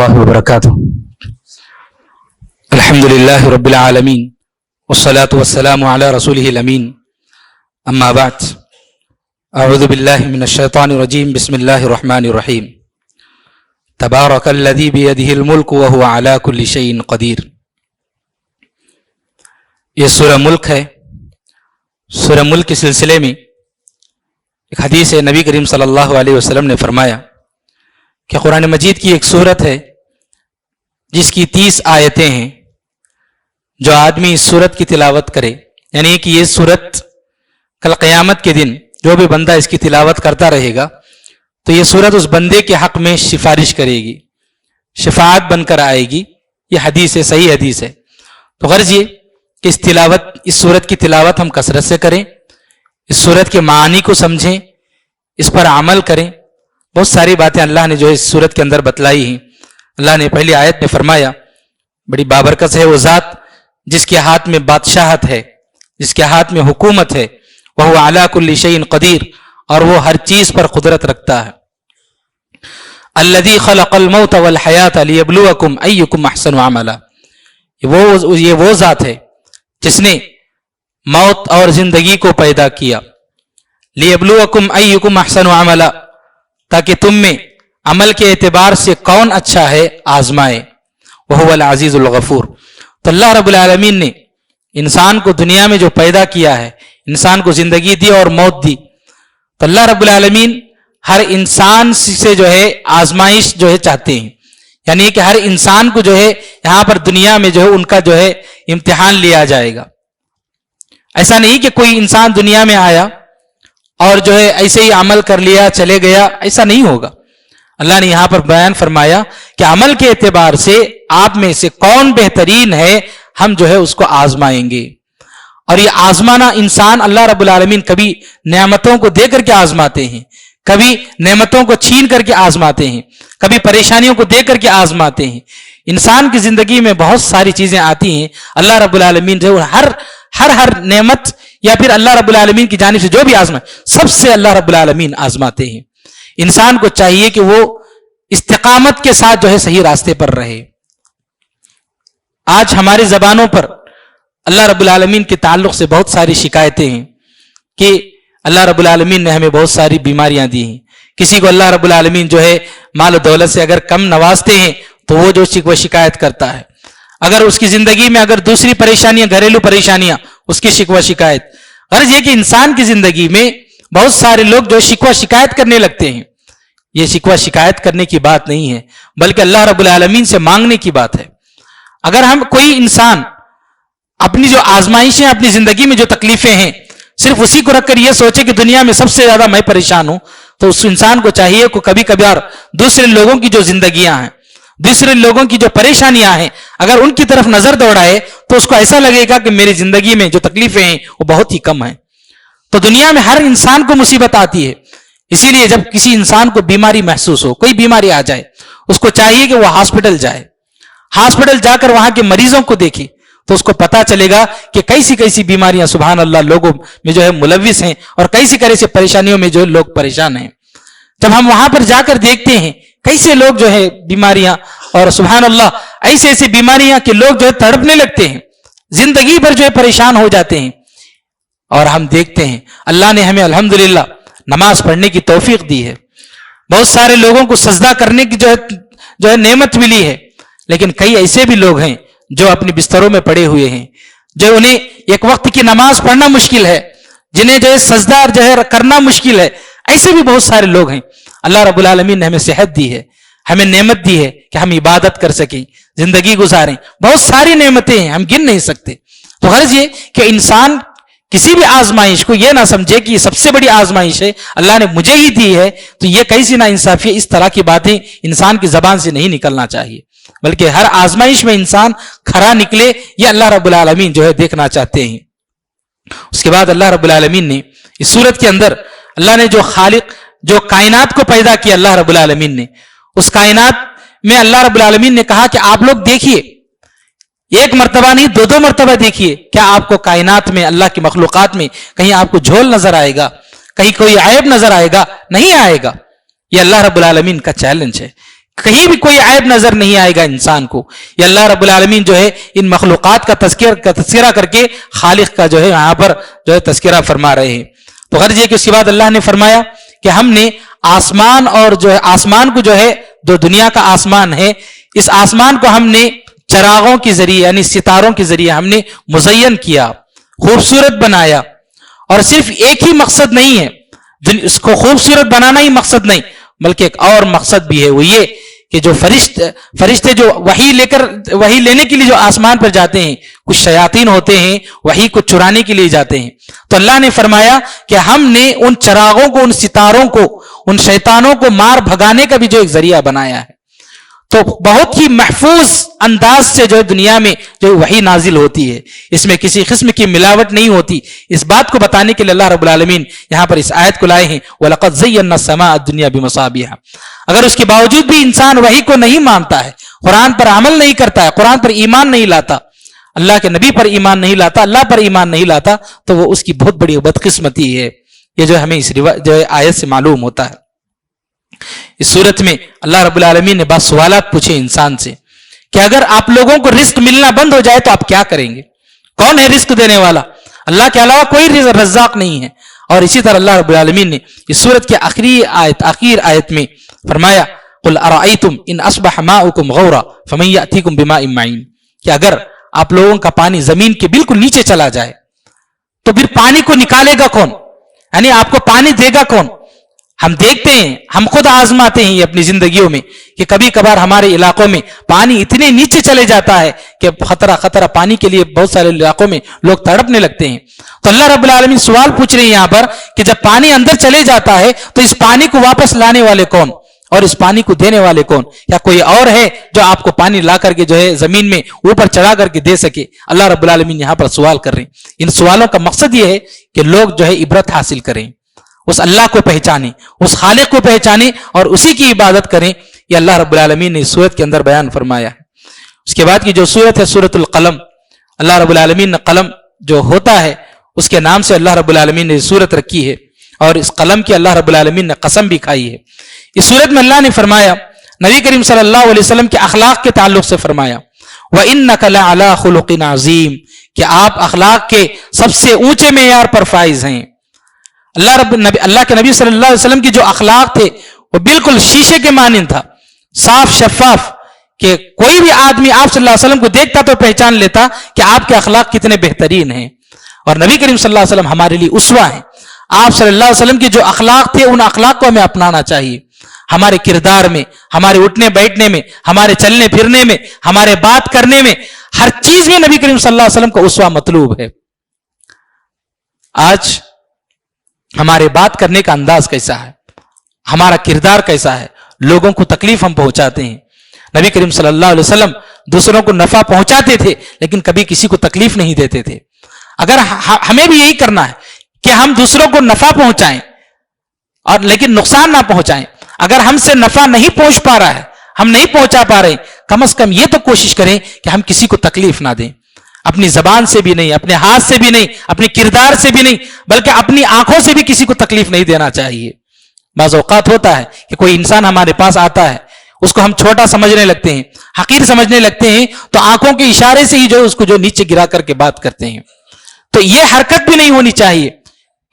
الله وبركاته. الحمد لله رب العالمين والصلاة والسلام على رسوله الأمين. أما بعد، أعوذ بالله من الشيطان الرجيم. بسم الله الرحمن الرحيم. تبارك الذي بيده الملك وهو على كل شيء قدير. یہ سورہ ملک ہے. سورہ ملک کے سلسلے میں ایک حدیث ہے، نبی کریم صلی اللہ علیہ وسلم نے فرمایا کہ قرآن مجید کی ایک سورت ہے جس کی 30 آیتیں ہیں. جو آدمی اس سورت کی تلاوت کرے، یعنی کہ یہ سورت کل قیامت کے دن جو بھی بندہ اس کی تلاوت کرتا رہے گا تو یہ سورت اس بندے کے حق میں سفارش کرے گی، شفاعت بن کر آئے گی. یہ حدیث ہے، صحیح حدیث ہے. تو غرض یہ کہ اس سورت کی تلاوت ہم کثرت سے کریں، اس سورت کے معانی کو سمجھیں، اس پر عمل کریں. بہت ساری باتیں اللہ نے جو اس سورت کے اندر بتلائی ہیں. اللہ نے پہلی آیت میں فرمایا، بڑی بابرکت ہے وہ ذات جس کے ہاتھ میں بادشاہت ہے، جس کے ہاتھ میں حکومت ہے. وَهُوَ عَلَى كُلِّ شَيْءٍ قَدِيرٌ، اور وہ ہر چیز پر قدرت رکھتا ہے. الَّذِي خَلَقَ الْمَوْتَ وَالْحَيَاةَ لِيَبْلُوَكُمْ أَيُّكُمْ أَحْسَنُ عَمَلًا. یہ وہ ذات ہے جس نے موت اور زندگی کو پیدا کیا. لِيَبْلُوَكُمْ أَيُّكُمْ أَحْسَنُ عَمَلًا، تاکہ تم میں عمل کے اعتبار سے کون اچھا ہے آزمائے. وَهُوَ الْعَزِيزُ الْغَفُورُ. تو اللہ رب العالمین نے انسان کو دنیا میں جو پیدا کیا ہے، انسان کو زندگی دی اور موت دی. تو اللہ رب العالمین ہر انسان سے جو ہے آزمائش جو ہے چاہتے ہیں، یعنی کہ ہر انسان کو جو ہے یہاں پر دنیا میں جو ہے ان کا جو ہے امتحان لیا جائے گا. ایسا نہیں کہ کوئی انسان دنیا میں آیا اور جو ہے ایسے ہی عمل کر لیا چلے گیا، ایسا نہیں ہوگا. اللہ نے یہاں پر بیان فرمایا کہ عمل کے اعتبار سے آپ میں سے کون بہترین ہے، ہم جو ہے اس کو آزمائیں گے. اور یہ آزمانا انسان اللہ رب العالمین کبھی نعمتوں کو دے کر کے آزماتے ہیں، کبھی نعمتوں کو چھین کر کے آزماتے ہیں، کبھی پریشانیوں کو دے کر کے آزماتے ہیں. انسان کی زندگی میں بہت ساری چیزیں آتی ہیں. اللہ رب العالمین جو ہر نعمت یا پھر اللہ رب العالمین کی جانب سے جو بھی آزمائے، سب سے اللہ رب العالمین آزماتے ہیں. انسان کو چاہیے کہ وہ استقامت کے ساتھ جو ہے صحیح راستے پر رہے. آج ہماری زبانوں پر اللہ رب العالمین کے تعلق سے بہت ساری شکایتیں ہیں کہ اللہ رب العالمین نے ہمیں بہت ساری بیماریاں دی ہیں. کسی کو اللہ رب العالمین جو ہے مال و دولت سے اگر کم نوازتے ہیں تو وہ جو شکایت کرتا ہے. اگر اس کی زندگی میں اگر دوسری پریشانیاں، گھریلو پریشانیاں، اس کی شکایت. غرض یہ کہ انسان کی زندگی میں بہت سارے لوگ جو شکایت کرنے لگتے ہیں. یہ شکایت کرنے کی بات نہیں ہے، بلکہ اللہ رب العالمین سے مانگنے کی بات ہے. اگر کوئی انسان اپنی جو آزمائشیں، اپنی زندگی میں جو تکلیفیں ہیں، صرف اسی کو رکھ کر یہ سوچے کہ دنیا میں سب سے زیادہ میں پریشان ہوں، تو اس انسان کو چاہیے کہ کبھی کبھار دوسرے لوگوں کی جو زندگیاں ہیں، دوسرے لوگوں کی جو پریشانیاں ہیں، اگر ان کی طرف نظر دوڑائے تو اس کو ایسا لگے گا کہ میری زندگی میں جو تکلیفیں ہیں وہ بہت ہی کم ہیں. تو دنیا میں ہر انسان کو مصیبت آتی ہے. اسی لیے جب کسی انسان کو بیماری محسوس ہو، کوئی بیماری آ جائے، اس کو چاہیے کہ وہ ہاسپٹل جائے. ہاسپٹل جا کر وہاں کے مریضوں کو دیکھے تو اس کو پتا چلے گا کہ کیسی بیماریاں سبحان اللہ لوگوں میں جو ہے ملوث ہیں، اور کیسی پریشانیوں میں جو لوگ پریشان ہیں. جب ہم وہاں پر جا کر دیکھتے ہیں کیسے لوگ جو ہے بیماریاں، اور سبحان اللہ ایسے بیماریاں کہ لوگ جو ہے تڑپنے لگتے ہیں، زندگی بھر جو ہے پریشان ہو جاتے ہیں. اور ہم دیکھتے ہیں اللہ نے ہمیں الحمدللہ نماز پڑھنے کی توفیق دی ہے، بہت سارے لوگوں کو سجدہ کرنے کی جو ہے نعمت ملی ہے. لیکن کئی ایسے بھی لوگ ہیں جو اپنے بستروں میں پڑے ہوئے ہیں، جو انہیں ایک وقت کی نماز پڑھنا مشکل ہے، جنہیں جو ہے سجدہ جو ہے کرنا مشکل ہے. ایسے بھی بہت سارے لوگ ہیں. اللہ رب العالمین نے ہمیں صحت دی ہے، ہمیں نعمت دی ہے کہ ہم عبادت کر سکیں، زندگی گزاریں. بہت ساری نعمتیں ہیں، ہم گن نہیں سکتے. تو غرض یہ کہ انسان کسی بھی آزمائش کو یہ نہ سمجھے کہ یہ سب سے بڑی آزمائش ہے، اللہ نے مجھے ہی دی ہے. تو یہ کیسی نا انصافی ہے. اس طرح کی باتیں انسان کی زبان سے نہیں نکلنا چاہیے، بلکہ ہر آزمائش میں انسان کھرا نکلے، یہ اللہ رب العالمین جو ہے دیکھنا چاہتے ہیں. اس کے بعد اللہ رب العالمین نے اس صورت کے اندر اللہ نے جو خالق، جو کائنات کو پیدا کیا اللہ رب العالمین نے، اس کائنات میں اللہ رب العالمین نے کہا کہ آپ لوگ دیکھیے، ایک مرتبہ نہیں دو مرتبہ دیکھیے، کیا آپ کو کائنات میں اللہ کی مخلوقات میں کہیں آپ کو جھول نظر آئے گا، کہیں کوئی عیب نظر آئے گا؟ نہیں آئے گا. یہ اللہ رب العالمین کا چیلنج ہے. کہیں بھی کوئی عیب نظر نہیں آئے گا انسان کو. یہ اللہ رب العالمین جو ہے ان مخلوقات کا تذکرہ کر کے خالق کا جو ہے یہاں پر جو ہے تذکرہ فرما رہے ہیں. تو غرض یہ کہ اس کے بعد اللہ نے فرمایا کہ ہم نے آسمان اور جو ہے آسمان کو جو ہے جو دنیا کا آسمان ہے, اس آسمان کو ہم نے چراغوں کے ذریعے یعنی ستاروں کے ذریعے ہم نے مزین کیا, خوبصورت بنایا. اور صرف ایک ہی مقصد نہیں ہے, اس کو خوبصورت بنانا ہی مقصد نہیں, بلکہ ایک اور مقصد بھی ہے, وہ یہ کہ جو فرشتے جو وحی لینے کے لیے جو آسمان پر جاتے ہیں, کچھ شیاطین ہوتے ہیں وحی کو چرانے کے لیے جاتے ہیں. تو اللہ نے فرمایا کہ ہم نے ان چراغوں کو, ان ستاروں کو, ان شیطانوں کو مار بھگانے کا بھی جو ایک ذریعہ بنایا ہے. تو بہت ہی محفوظ انداز سے جو دنیا میں جو وحی نازل ہوتی ہے, اس میں کسی قسم کی ملاوٹ نہیں ہوتی. اس بات کو بتانے کے لیے اللہ رب العالمین یہاں پر اس آیت کو لائے ہیں, وَلَقَدْ زَيَّنَّا السَّمَاءَ الدُّنْيَا بِمَصَابِيحَ. اگر اس کے باوجود بھی انسان وحی کو نہیں مانتا ہے, قرآن پر عمل نہیں کرتا ہے, قرآن پر ایمان نہیں لاتا, اللہ کے نبی پر ایمان نہیں لاتا, اللہ پر ایمان نہیں لاتا, تو وہ اس کی بہت بڑی بدقسمتی ہے. یہ جو ہمیں اس جو آیت سے معلوم ہوتا ہے. اس صورت میں اللہ رب العالمین نے بعض سوالات پوچھے انسان سے کہ اگر آپ لوگوں کو رزق ملنا بند ہو جائے تو آپ کیا کریں گے؟ کون ہے رزق دینے والا؟ اللہ کے علاوہ کوئی رزاق نہیں ہے. اور اسی طرح اللہ رب العالمین نے اس صورت کے آخر آیت میں فرمایا قل ارأیتم ان اصبح ماؤکم غورا فمن یأتیکم بماء معین, کہ اگر آپ لوگوں کا پانی زمین کے بالکل نیچے چلا جائے تو پھر پانی کو نکالے گا کون؟ یعنی آپ کو پانی دے گا کون؟ ہم دیکھتے ہیں, ہم خود آزماتے ہیں یہ اپنی زندگیوں میں کہ کبھی کبھار ہمارے علاقوں میں پانی اتنے نیچے چلے جاتا ہے کہ خطرہ پانی کے لیے بہت سارے علاقوں میں لوگ تڑپنے لگتے ہیں. تو اللہ رب العالمین سوال پوچھ رہے ہیں یہاں پر کہ جب پانی اندر چلے جاتا ہے تو اس پانی کو واپس لانے والے کون اور اس پانی کو دینے والے کون؟ کیا کوئی اور ہے جو آپ کو پانی لا کر کے جو ہے زمین میں اوپر چڑھا کر کے دے سکے؟ اللہ رب العالمین یہاں پر سوال کر رہے ہیں. ان سوالوں کا مقصد یہ ہے کہ لوگ جو ہے عبرت حاصل کریں, اس اللہ کو پہچانیں, اس خالق کو پہچانیں اور اسی کی عبادت کریں. یہ اللہ رب العالمین نے اس سورت کے اندر بیان فرمایا ہے. اس کے بعد کی جو سورت ہے سورت القلم, اللہ رب العالمین نے قلم جو ہوتا ہے اس کے نام سے اللہ رب العالمین نے سورت رکھی ہے, اور اس قلم کی اللہ رب العالمین نے قسم بھی کھائی ہے. اس سورت میں اللہ نے فرمایا, نبی کریم صلی اللہ علیہ وسلم کے اخلاق کے تعلق سے فرمایا وَإِنَّكَ لَعَلَىٰ خُلُقٍ عَظِيمٍ, کہ آپ اخلاق کے سب سے اونچے معیار پر فائز ہیں. اللہ کے نبی صلی اللہ علیہ وسلم کی جو اخلاق تھے وہ بالکل شیشے کے مانند تھا, صاف شفاف, کہ کوئی بھی آدمی آپ صلی اللہ علیہ وسلم کو دیکھتا تو پہچان لیتا کہ آپ کے اخلاق کتنے بہترین ہیں. اور نبی کریم صلی اللہ علیہ وسلم ہمارے لیے اسوہ ہیں. آپ صلی اللہ علیہ وسلم کی جو اخلاق تھے ان اخلاق کو ہمیں اپنانا چاہیے. ہمارے کردار میں, ہمارے اٹھنے بیٹھنے میں, ہمارے چلنے پھرنے میں, ہمارے بات کرنے میں, ہر چیز میں نبی کریم صلی اللہ علیہ وسلم کا اسوہ مطلوب ہے. آج ہمارے بات کرنے کا انداز کیسا ہے, ہمارا کردار کیسا ہے, لوگوں کو تکلیف ہم پہنچاتے ہیں. نبی کریم صلی اللہ علیہ وسلم دوسروں کو نفع پہنچاتے تھے لیکن کبھی کسی کو تکلیف نہیں دیتے تھے. اگر ہمیں بھی یہی کرنا ہے کہ ہم دوسروں کو نفع پہنچائیں اور لیکن نقصان نہ پہنچائیں. اگر ہم سے نفع نہیں پہنچ پا رہا ہے, ہم نہیں پہنچا پا رہے, کم از کم یہ تو کوشش کریں کہ ہم کسی کو تکلیف نہ دیں. اپنی زبان سے بھی نہیں, اپنے ہاتھ سے بھی نہیں, اپنے کردار سے بھی نہیں, بلکہ اپنی آنکھوں سے بھی کسی کو تکلیف نہیں دینا چاہیے. بعض اوقات ہوتا ہے کہ کوئی انسان ہمارے پاس آتا ہے, اس کو ہم چھوٹا سمجھنے لگتے ہیں, حقیر سمجھنے لگتے ہیں, تو آنکھوں کے اشارے سے ہی جو اس کو جو نیچے گرا کر کے بات کرتے ہیں. تو یہ حرکت بھی نہیں ہونی چاہیے,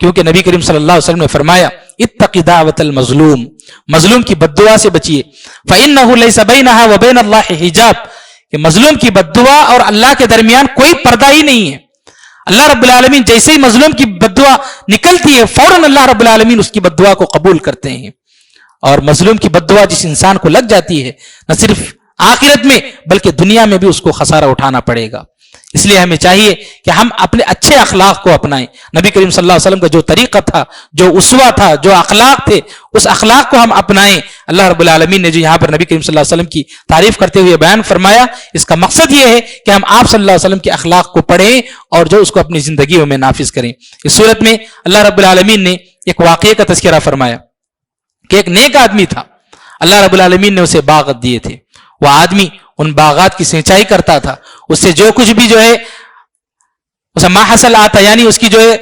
کیونکہ نبی کریم صلی اللہ علیہ وسلم نے فرمایا اتق دعوت المظلوم, مظلوم کی بد دعا سے بچیے. فإنه ليس بينها وبين الله حجاب, کہ مظلوم کی بد دعا اور اللہ کے درمیان کوئی پردہ ہی نہیں ہے. اللہ رب العالمین جیسے ہی مظلوم کی بد دعا نکلتی ہے فوراً اللہ رب العالمین اس کی بد دعا کو قبول کرتے ہیں. اور مظلوم کی بد دعا جس انسان کو لگ جاتی ہے, نہ صرف آخرت میں بلکہ دنیا میں بھی اس کو خسارہ اٹھانا پڑے گا. اس لیے ہمیں چاہیے کہ ہم اپنے اچھے اخلاق کو اپنائیں. نبی کریم صلی اللہ علیہ وسلم کا جو طریقہ تھا, جو اسوہ تھا, جو اخلاق تھے, اس اخلاق کو ہم اپنائیں. اللہ رب العالمین نے جو یہاں پر نبی کریم صلی اللہ علیہ وسلم کی تعریف کرتے ہوئے بیان فرمایا, اس کا مقصد یہ ہے کہ ہم آپ صلی اللہ علیہ وسلم کے اخلاق کو پڑھیں اور جو اس کو اپنی زندگیوں میں نافذ کریں. اس صورت میں اللہ رب العالمین نے ایک واقعے کا تذکرہ فرمایا کہ ایک نیک آدمی تھا, اللہ رب العالمین نے اسے باغ دیے تھے. وہ آدمی ان باغات کی سینچائی کرتا تھا, اس سے جو کچھ بھی جو ہے اسے ما حاصل آتا, یعنی اس کی جو ہے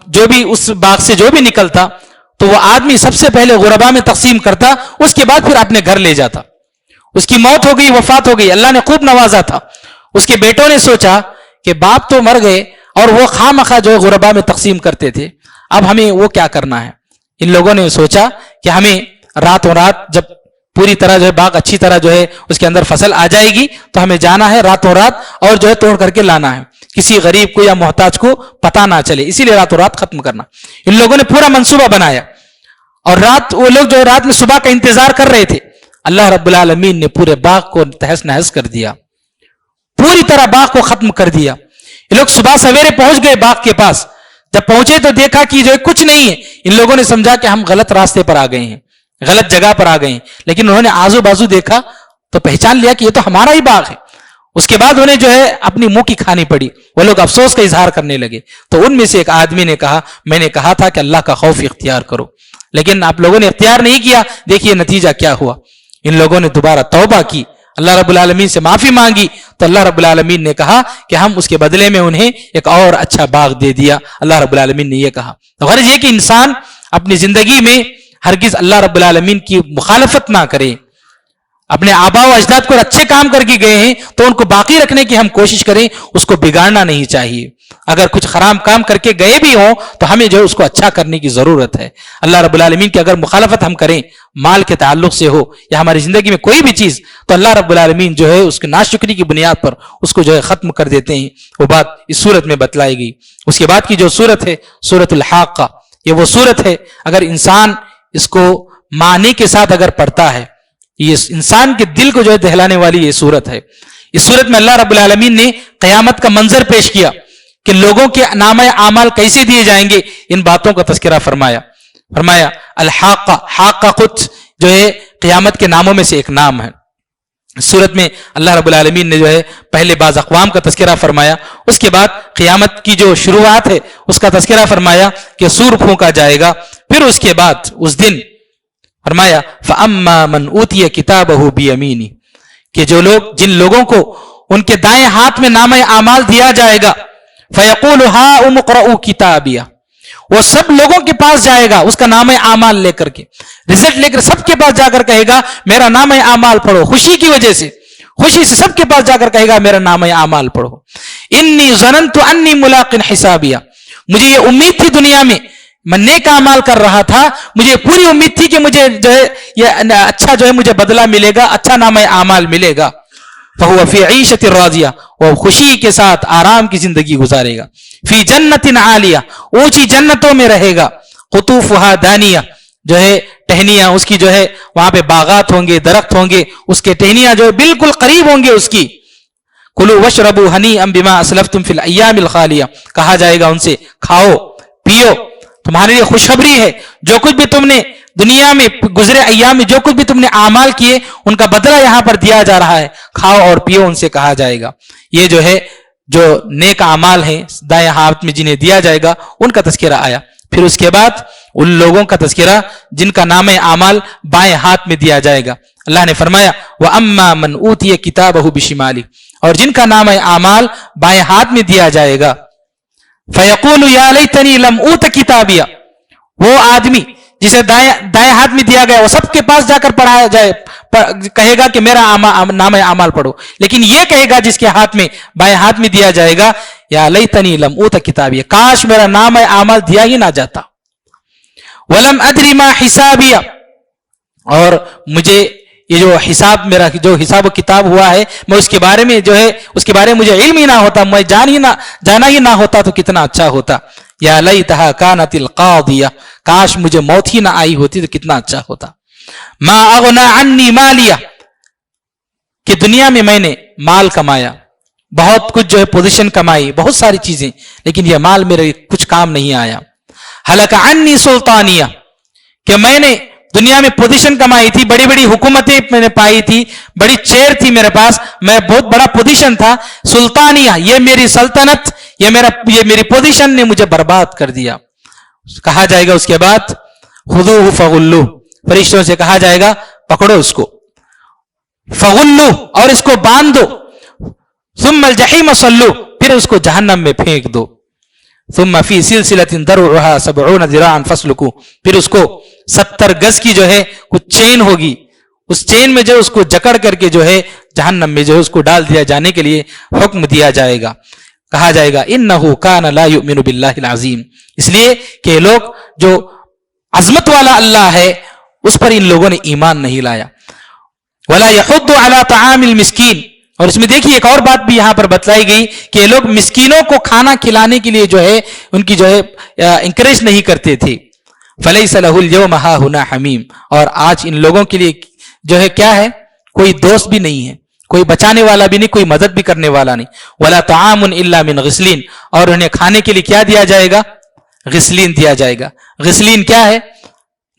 جو بھی اس باغ سے جو بھی نکلتا تو وہ آدمی سب سے پہلے غربا میں تقسیم کرتا, اس کے بعد پھر اپنے گھر لے جاتا. اس کی موت ہو گئی, وفات ہو گئی, اللہ نے خوب نوازا تھا. اس کے بیٹوں نے سوچا کہ باپ تو مر گئے اور وہ خواہ مخواہ جو ہے غربا میں تقسیم کرتے تھے, اب ہمیں وہ کیا کرنا ہے. ان لوگوں نے سوچا کہ ہمیں راتوں رات جب پوری طرح جو ہے باغ اچھی طرح جو ہے اس کے اندر فصل آ جائے گی تو ہمیں جانا ہے راتوں رات اور جو ہے توڑ کر کے لانا ہے, کسی غریب کو یا محتاج کو پتہ نہ چلے, اسی لیے راتوں رات ختم کرنا. ان لوگوں نے پورا منصوبہ بنایا اور رات وہ لوگ جو ہے رات میں صبح کا انتظار کر رہے تھے. اللہ رب العالمین نے پورے باغ کو تہس نہس کر دیا, پوری طرح باغ کو ختم کر دیا. یہ لوگ صبح سویرے پہنچ گئے باغ کے پاس. جب پہنچے تو دیکھا کہ جو ہے کچھ نہیں ہے. ان لوگوں نے سمجھا کہ ہم غلط راستے پر آ گئے ہیں, غلط جگہ پر آ گئے ہیں, لیکن انہوں نے آزو بازو دیکھا تو پہچان لیا کہ یہ تو ہمارا ہی باغ ہے. اس کے بعد انہیں جو ہے اپنی منہ کی کھانی پڑی, وہ لوگ افسوس کا اظہار کرنے لگے. تو ان میں سے ایک آدمی نے کہا, میں نے کہا تھا کہ اللہ کا خوف اختیار کرو, لیکن آپ لوگوں نے اختیار نہیں کیا, دیکھیے نتیجہ کیا ہوا. ان لوگوں نے دوبارہ توبہ کی, اللہ رب العالمین سے معافی مانگی, تو اللہ رب العالمین نے کہا کہ ہم اس کے بدلے میں انہیں ایک اور اچھا باغ دے دیا. اللہ رب العالمین نے یہ کہا. تو غرض یہ کہ انسان اپنی زندگی میں ہرگز اللہ رب العالمین کی مخالفت نہ کرے. اپنے آبا و اجداد کو اچھے کام کر کے گئے ہیں تو ان کو باقی رکھنے کی ہم کوشش کریں, اس کو بگاڑنا نہیں چاہیے. اگر کچھ خراب کام کر کے گئے بھی ہوں تو ہمیں جو ہے اس کو اچھا کرنے کی ضرورت ہے. اللہ رب العالمین کی اگر مخالفت ہم کریں مال کے تعلق سے ہو یا ہماری زندگی میں کوئی بھی چیز, تو اللہ رب العالمین جو ہے اس کی ناشکری کی بنیاد پر اس کو جو ہے ختم کر دیتے ہیں. وہ بات اس صورت میں بتلائی گئی. اس کے بعد کی جو صورت ہے سورۃ الحاقہ, یہ وہ صورت ہے اگر انسان اس کو معنی کے ساتھ اگر پڑھتا ہے, یہ انسان کے دل کو جو ہے دہلانے والی یہ صورت ہے. اس صورت میں اللہ رب العالمین نے قیامت کا منظر پیش کیا کہ لوگوں کے نامہ اعمال کیسے دیے جائیں گے, ان باتوں کا تذکرہ فرمایا. الحاقہ, حاقہ خود جو ہے قیامت کے ناموں میں سے ایک نام ہے. اس صورت میں اللہ رب العالمین نے جو ہے پہلے بعض اقوام کا تذکرہ فرمایا, اس کے بعد قیامت کی جو شروعات ہے اس کا تذکرہ فرمایا کہ سور پھونکا جائے گا. پھر اس کے بعد اس دن فرمایا فَأَمَّا مَنْ أُوتِيَ كِتَابَهُ بِيَمِينِهِ, کہ جو لوگ جن لوگوں کو ان کے دائیں ہاتھ میں نامہ اعمال دیا جائے گا, فَيَقُولُ هَاؤُمُ اقْرَءُوا كِتَابِيَهْ, وہ سب لوگوں کے پاس جائے گا اس کا نامہ اعمال لے کر کے, رزلٹ لے کر سب کے پاس جا کر کہے گا میرا نامہ اعمال پڑھو. خوشی کی وجہ سے, خوشی سے سب کے پاس جا کر کہے گا میرا نامہ اعمال پڑھو. انی ظننت انی ملاق حسابیہ, مجھے یہ امید تھی دنیا میں, میں نیک اعمال کر رہا تھا, مجھے پوری امید تھی کہ مجھے جو ہے یہ اچھا جو ہے مجھے بدلہ ملے گا, اچھا نامہ اعمال ملے گا. فَهُوَ فِي عِيشَةٍ رَاضِيَةٍ, وہ خوشی کے ساتھ آرام کی زندگی گزارے گا. فی جنت عالیہ, اونچی جنتوں میں رہے گا. قطوفہا دانیہ, جو ہے ٹہنیاں اس کی جو ہے وہاں پہ باغات ہوں گے, درخت ہوں گے, اس کے ٹہنیاں جو ہے بالکل قریب ہوں گے اس کی. کلوا واشربوا ہنیئا بما اسلفتم فی الایام الخالیہ, کہا جائے گا ان سے کھاؤ پیو, تمہارے لیے خوشخبری ہے, جو کچھ بھی تم نے دنیا میں گزرے ایام میں جو کچھ بھی تم نے اعمال کیے ان کا بدلہ یہاں پر دیا جا رہا ہے, کھاؤ اور پیو, ان سے کہا جائے گا. یہ جو ہے جو نیک اعمال ہیں دائیں ہاتھ میں جنہیں دیا جائے گا ان کا تذکرہ آیا. پھر اس کے بعد ان لوگوں کا تذکرہ جن کا نام اعمال بائیں ہاتھ میں دیا جائے گا. اللہ نے فرمایا وَأَمَّا مَنْ أُوتِيَ كِتَابَهُ بِشِمَالِهِ, اور جن کا نام اعمال بائیں ہاتھ میں دیا جائے گا. فَيَقُولُ يَا لَيْتَنِي لَمْ أُوتَ كِتَابِيَهْ, وہ آدمی جسے دائیں ہاتھ میں دیا گیا وہ سب کے پاس جا کر پڑھایا جائے, کہے گا کہ میرا نام اعمال پڑھو, لیکن یہ کہے گا جس کے ہاتھ میں بائیں ہاتھ میں دیا جائے گا یا لیتنی لم اوت کتابیہ, کاش میرا نام اعمال دیا ہی نہ جاتا. ولم ادری ما حسابیہ, اور مجھے یہ جو حساب میرا جو حساب و کتاب ہوا ہے میں اس کے بارے میں جو ہے اس کے بارے میں مجھے علم ہی نہ ہوتا, میں جانا ہی نہ ہوتا تو کتنا اچھا ہوتا. یا لیتہا کانت القاضیہ, کاش مجھے موت ہی نہ آئی ہوتی تو کتنا اچھا ہوتا. ما اغنا عنی مالیہ, کہ دنیا میں نے مال کمایا, بہت کچھ جو ہے پوزیشن کمائی, بہت ساری چیزیں, لیکن یہ مال میرے کچھ کام نہیں آیا. ہلک عنی سلطانیہ, کہ میں نے دنیا میں پوزیشن کمائی تھی, بڑی بڑی حکومتیں میں نے پائی تھی, بڑی چیئر تھی میرے پاس, میں بہت بڑا پوزیشن تھا. سلطانیہ, یہ میری سلطنت, یہ میری پوزیشن نے مجھے برباد کر دیا. کہا جائے گا اس کے بعد خذوہ فغلوہ, فرشتوں سے کہا جائے گا پکڑو اس کو, فغلوہ, اور اس کو باندھ دو, ثم الجحیم صلوہ, پھر اس کو جہنم میں پھینک دو. ثم فی سلسلۃ ذرعها 70 ذراعا فاسلکوہ, پھر اس کو 70 گز کی جو ہے کچھ چین ہوگی, اس چین میں جو اس کو جکڑ کر کے جو ہے جہنم میں جو ہے اس کو ڈال دیا جانے کے لیے حکم دیا جائے گا، کہا جائے گا انہ کان لا یؤمن باللہ العظیم، اس لیے کہ لوگ جو عظمت والا اللہ ہے اس پر ان لوگوں نے ایمان نہیں لایا۔ ولا یحض علی طعام المسکین، اور اس میں دیکھیے ایک اور بات بھی یہاں پر بتلائی گئی کہ لوگ مسکینوں کو کھانا کھلانے کے لیے جو ہے ان کی جو ہے انکریج نہیں کرتے تھے۔ فلیس لہ اليوم ہاہنا حمیم، اور آج ان لوگوں کے لیے جو ہے کیا ہے، کوئی دوست بھی نہیں ہے، کوئی بچانے والا بھی نہیں، کوئی مدد بھی کرنے والا نہیں۔ ولا طعام الا من غسلین، اور انہیں کھانے کے لیے کیا دیا جائے گا؟ غسلین دیا جائے گا۔ غسلین کیا ہے؟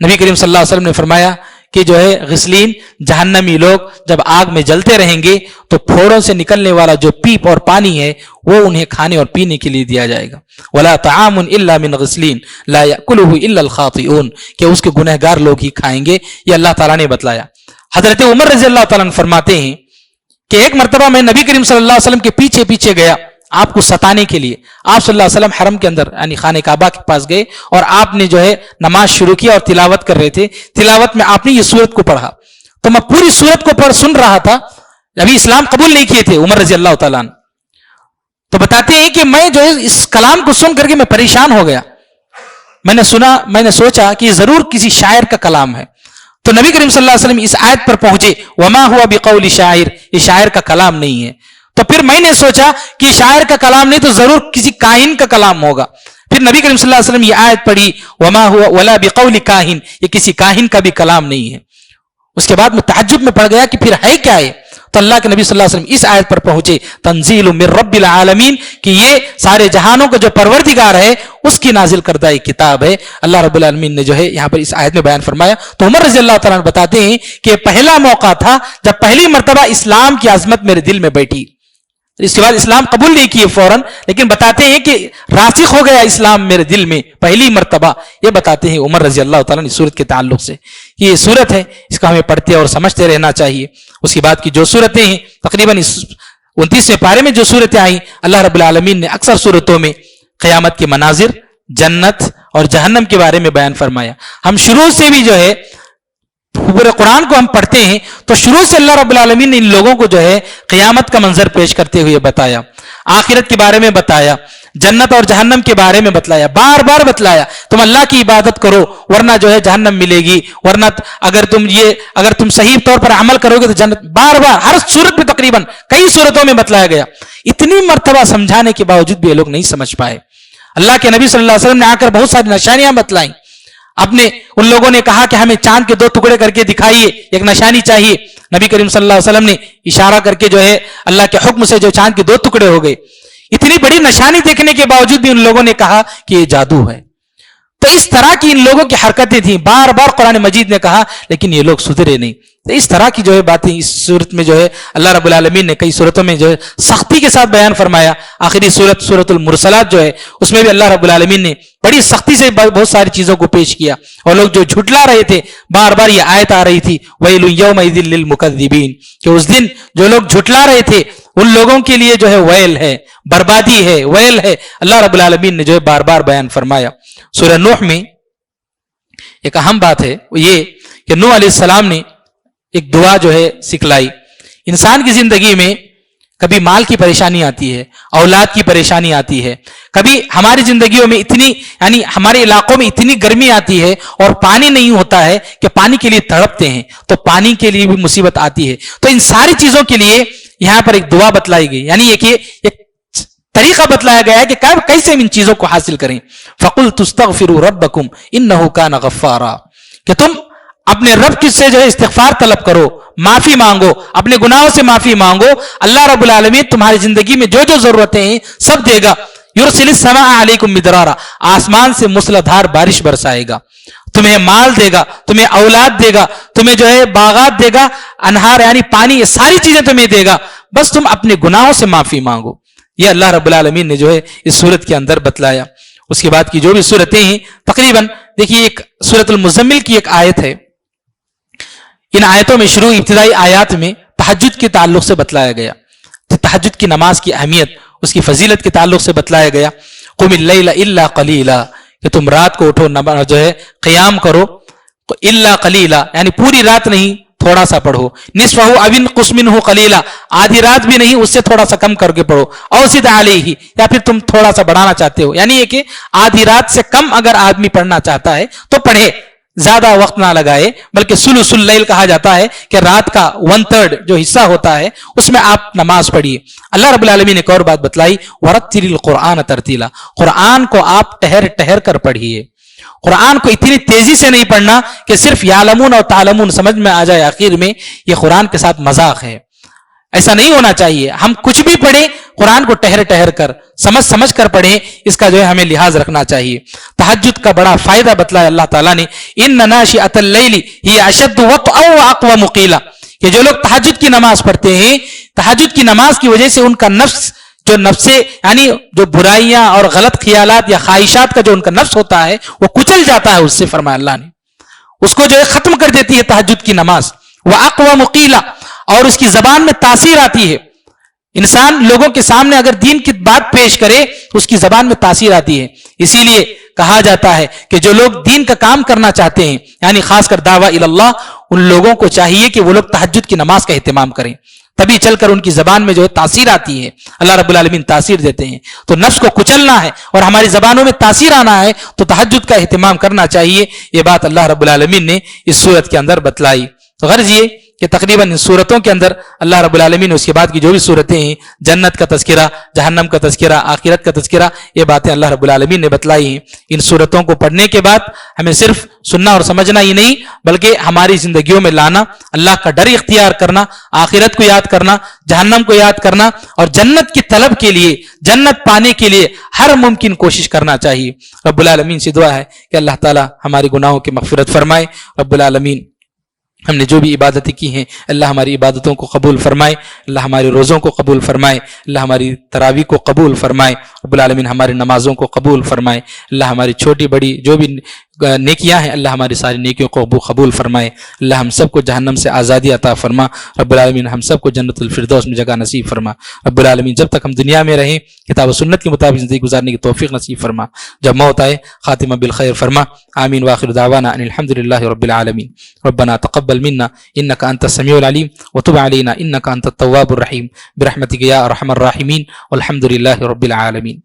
نبی کریم صلی اللہ علیہ وسلم نے فرمایا کہ جو ہے غسلین، جہنمی لوگ جب آگ میں جلتے رہیں گے تو پھوڑوں سے نکلنے والا جو پیپ اور پانی ہے وہ انہیں کھانے اور پینے کے لیے دیا جائے گا۔ ولا طعام الا من غسلین لا یاکلہ الا الخاطئون، کہ اس کے گنہگار لوگ ہی کھائیں گے، یہ اللہ تعالیٰ نے بتلایا۔ حضرت عمر رضی اللہ تعالیٰ عنہ فرماتے ہیں کہ ایک مرتبہ میں نبی کریم صلی اللہ علیہ وسلم کے پیچھے پیچھے گیا آپ کو ستانے کے لیے۔ آپ صلی اللہ علیہ وسلم حرم کے اندر یعنی خانہ کعبہ کے پاس گئے اور آپ نے جو ہے نماز شروع کی اور تلاوت کر رہے تھے۔ تلاوت میں آپ نے یہ سورت کو پڑھا تو میں پوری سورت کو سن رہا تھا، ابھی اسلام قبول نہیں کیے تھے عمر رضی اللہ تعالیٰ عنہ، تو بتاتے ہیں کہ میں جو ہے اس کلام کو سن کر کے میں پریشان ہو گیا۔ میں نے سوچا کہ یہ ضرور کسی شاعر کا کلام ہے، تو نبی کریم صلی اللہ علیہ وسلم اس آیت پر پہنچے وما ہوا بقول شاعر، یہ شاعر کا کلام نہیں ہے۔ تو پھر میں نے سوچا کہ شاعر کا کلام نہیں تو ضرور کسی کاہن کا کلام ہوگا۔ پھر نبی کریم صلی اللہ علیہ وسلم یہ آیت پڑھی وما ہوا ولا بقول کاہن، یہ کسی کاہن کا بھی کلام نہیں ہے۔ اس کے بعد میں تعجب میں پڑ گیا کہ پھر ہے کیا ہے، تو اللہ کے نبی صلی اللہ علیہ وسلم اس آیت پر پہنچے تنزیل من رب العالمین، کہ یہ سارے جہانوں کا جو پروردگار ہے اس کی نازل کردہ ایک کتاب ہے۔ اللہ رب العالمین نے جو ہے یہاں پر اس آیت میں بیان فرمایا۔ تو عمر رضی اللہ تعالیٰ عنہ بتاتے ہیں کہ پہلا موقع تھا جب پہلی مرتبہ اسلام کی عظمت میرے دل میں بیٹھی۔ اس کے بعد اسلام قبول نہیں کیے فوراً، لیکن بتاتے ہیں کہ راسخ ہو گیا اسلام میرے دل میں پہلی مرتبہ۔ یہ بتاتے ہیں عمر رضی اللہ تعالیٰ نے سورت کے تعلق سے، یہ سورت ہے اس کا ہمیں پڑھتے اور سمجھتے رہنا چاہیے۔ اس کے بعد کی جو سورتیں ہیں تقریباً 29ویں پارے میں جو سورتیں آئیں، اللہ رب العالمین نے اکثر سورتوں میں قیامت کے مناظر، جنت اور جہنم کے بارے میں بیان فرمایا۔ ہم شروع سے بھی جو ہے پورے قرآن کو ہم پڑھتے ہیں تو شروع سے اللہ رب العالمین نے ان لوگوں کو جو ہے قیامت کا منظر پیش کرتے ہوئے بتایا، آخرت کے بارے میں بتایا، جنت اور جہنم کے بارے میں بتلایا، بار بار بتلایا تم اللہ کی عبادت کرو ورنہ جو ہے جہنم ملے گی، ورنہ اگر تم صحیح طور پر عمل کرو گے تو جنت، بار بار ہر صورت میں تقریباً کئی صورتوں میں بتلایا گیا۔ اتنی مرتبہ سمجھانے کے باوجود بھی یہ لوگ نہیں سمجھ پائے۔ اللہ کے نبی صلی اللہ علیہ وسلم نے آ کر بہت ساری نشانیاں بتلائیں۔ ان لوگوں نے کہا کہ ہمیں چاند کے 2 ٹکڑے کر کے دکھائیے، ایک نشانی چاہیے۔ نبی کریم صلی اللہ علیہ وسلم نے اشارہ کر کے جو ہے اللہ کے حکم سے جو چاند کے 2 ٹکڑے ہو گئے۔ اتنی بڑی نشانی دیکھنے کے باوجود بھی ان لوگوں نے کہا کہ یہ جادو ہے۔ تو اس طرح کی ان لوگوں کی حرکتیں تھیں، بار بار قرآن مجید نے کہا لیکن یہ لوگ سدھرے نہیں۔ تو اس طرح کی جو ہے باتیں اس صورت میں جو ہے اللہ رب العالمین نے کئی صورتوں میں جو ہے سختی کے ساتھ بیان فرمایا۔ آخری سورت المرسلات جو ہے اس میں بھی اللہ رب العالمین نے بڑی سختی سے بہت ساری چیزوں کو پیش کیا، اور لوگ جو جھٹلا رہے تھے بار بار یہ آیت آ رہی تھی ویل یومئذ للمکذبین، کہ اس دن جو لوگ جھٹلا رہے تھے ان لوگوں کے لیے جو ہے ویل ہے، بربادی ہے، ویل ہے۔ اللہ رب العالمین نے جو ہے بار بار بیان فرمایا۔ سورہ نوح میں ایک اہم بات ہے وہ یہ کہ نوح علیہ السلام نے ایک دعا جو ہے سکھلائی۔ انسان کی زندگی میں کبھی مال کی پریشانی آتی ہے، اولاد کی پریشانی آتی ہے، کبھی ہماری زندگیوں میں یعنی ہمارے علاقوں میں اتنی گرمی آتی ہے اور پانی نہیں ہوتا ہے کہ پانی کے لیے تڑپتے ہیں، تو پانی کے لیے بھی مصیبت آتی ہے۔ تو ان ساری چیزوں کے لیے یہاں پر ایک دعا بتلائی گئی، یعنی ایک طریقہ بتلایا گیا ہے کہ کیسے ہم ان چیزوں کو حاصل کریں۔ فَقُلْتُ اسْتَغْفِرُوا رَبَّكُمْ إِنَّهُ كَانَ غَفَّارًا، کہ تم اپنے رب کس سے جو ہے استغفار طلب کرو، معافی مانگو، اپنے گناہوں سے معافی مانگو۔ اللہ رب العالمین تمہاری زندگی میں جو جو ضرورتیں ہیں سب دے گا۔ یرسل السماء علیکم مدرارا، آسمان سے موسلادھار بارش برسائے گا، تمہیں مال دے گا، تمہیں اولاد دے گا، تمہیں جو ہے باغات دے گا، انہار یعنی پانی، یہ ساری چیزیں تمہیں دے گا، بس تم اپنے گناہوں سے معافی مانگو۔ یہ اللہ رب العالمین نے جو ہے اس سورت کے اندر بتلایا۔ اس کے بعد کی جو بھی سورتیں ہیں تقریباً دیکھیے، ایک سورت المزمل کی ایک آیت ہے، ان آیتوں میں شروع ابتدائی آیات میں تہجد کے تعلق سے بتلایا گیا، تہجد کی نماز کی اہمیت، اس کی فضیلت کے تعلق سے بتلایا گیا۔ قم اللیل الا قلیلا، کہ تم رات کو اٹھو جو ہے قیام کرو، الا قلیلا یعنی پوری رات نہیں، تھوڑا سا پڑھو. نصفہ اوین قس منہ قلیلا, آدھی رات بھی نہیں, اس سے تھوڑا سا کم کر کے پڑھو. او زد علیہ, یا پھر تم تھوڑا سا بڑھانا چاہتے ہو, یعنی یہ کہ آدھی رات سے کم اگر آدمی پڑھنا چاہتا ہے تو پڑھے, زیادہ وقت نہ لگائے, بلکہ ثلث اللیل کہا جاتا ہے کہ رات کا 1/3 جو حصہ ہوتا ہے اس میں آپ نماز پڑھیے. اللہ رب العالمین نے ایک اور بات بتلائی, ورتل القرآن ترتیلا, قرآن کو آپ ٹہر ٹہر کر پڑھیے. قرآن کو اتنی تیزی سے نہیں پڑھنا کہ صرف یعلمون اور تعلمون سمجھ میں آ جائے آخر میں, یہ قرآن کے ساتھ مذاق ہے. ایسا نہیں ہونا چاہیے. ہم کچھ بھی پڑھیں قرآن کو ٹہر ٹہر کر سمجھ سمجھ کر پڑھیں, اس کا جو ہے ہمیں لحاظ رکھنا چاہیے. تہجد کا بڑا فائدہ بتلایا اللہ تعالیٰ نے, ان ناشئۃ اللیل ہی اشد وطئا واقوم قیلا, کہ جو لوگ تہجد کی نماز پڑھتے ہیں, تہجد کی نماز کی وجہ سے ان کا نفس جو نفس یعنی جو برائیاں اور غلط خیالات یا خواہشات کا جو ان کا نفس ہوتا ہے وہ کچل جاتا ہے اس سے, فرمایا اللہ نے, اس کو جو ہے ختم کر دیتی ہے تہجد کی نماز. واقوم قیلا, اور اس کی زبان میں تاثیر آتی ہے. انسان لوگوں کے سامنے اگر دین کی بات پیش کرے تو اس کی زبان میں تاثیر آتی ہے. اسی لیے کہا جاتا ہے کہ جو لوگ دین کا کام کرنا چاہتے ہیں, یعنی خاص کر دعویٰ اللہ, ان لوگوں کو چاہیے کہ وہ لوگ تہجد کی نماز کا اہتمام کریں, تبھی چل کر ان کی زبان میں جو ہے تاثیر آتی ہے. اللہ رب العالمین تاثیر دیتے ہیں. تو نفس کو کچلنا ہے اور ہماری زبانوں میں تاثیر آنا ہے تو تہجد کا اہتمام کرنا چاہیے. یہ بات اللہ رب العالمین نے اس سورت کے اندر بتلائی. تو غرض یہ کہ تقریباً ان صورتوں کے اندر اللہ رب العالمین نے اس کے بعد کی جو بھی صورتیں ہیں, جنت کا تذکرہ, جہنم کا تذکرہ, آخرت کا تذکرہ, یہ باتیں اللہ رب العالمین نے بتلائی ہیں. ان صورتوں کو پڑھنے کے بعد ہمیں صرف سننا اور سمجھنا ہی نہیں بلکہ ہماری زندگیوں میں لانا, اللہ کا ڈر اختیار کرنا, آخرت کو یاد کرنا, جہنم کو یاد کرنا, اور جنت کی طلب کے لیے, جنت پانے کے لیے ہر ممکن کوشش کرنا چاہیے. رب العالمین سے دعا ہے کہ اللہ تعالی ہمارے گناہوں کی مغفرت فرمائے. رب العالمین ہم نے جو بھی عبادتیں کی ہیں اللہ ہماری عبادتوں کو قبول فرمائے, اللہ ہمارے روزوں کو قبول فرمائے, اللہ ہماری تراویح کو قبول فرمائے. رب العالمین ہماری نمازوں کو قبول فرمائے. اللہ ہماری چھوٹی بڑی جو بھی نیکیاں ہیں اللہ ہماری ساری نیکیوں کو قبول فرمائے. اللہ ہم سب کو جہنم سے آزادی عطا فرما. رب العالمین ہم سب کو جنت الفردوس میں جگہ نصیب فرما. رب العالمین جب تک ہم دنیا میں رہیں کتاب و سنت کے مطابق زندگی گزارنے کی توفیق نصیب فرما. جب موت آئے خاتمہ بالخیر فرما. آمین. واخر دعوانا ان الحمدللہ رب العالمین. ربنا تقبل منا انك انت السميع العليم وتب علينا انك انت التواب الرحيم برحمتك يا ارحم الراحمين والحمد لله رب العالمين.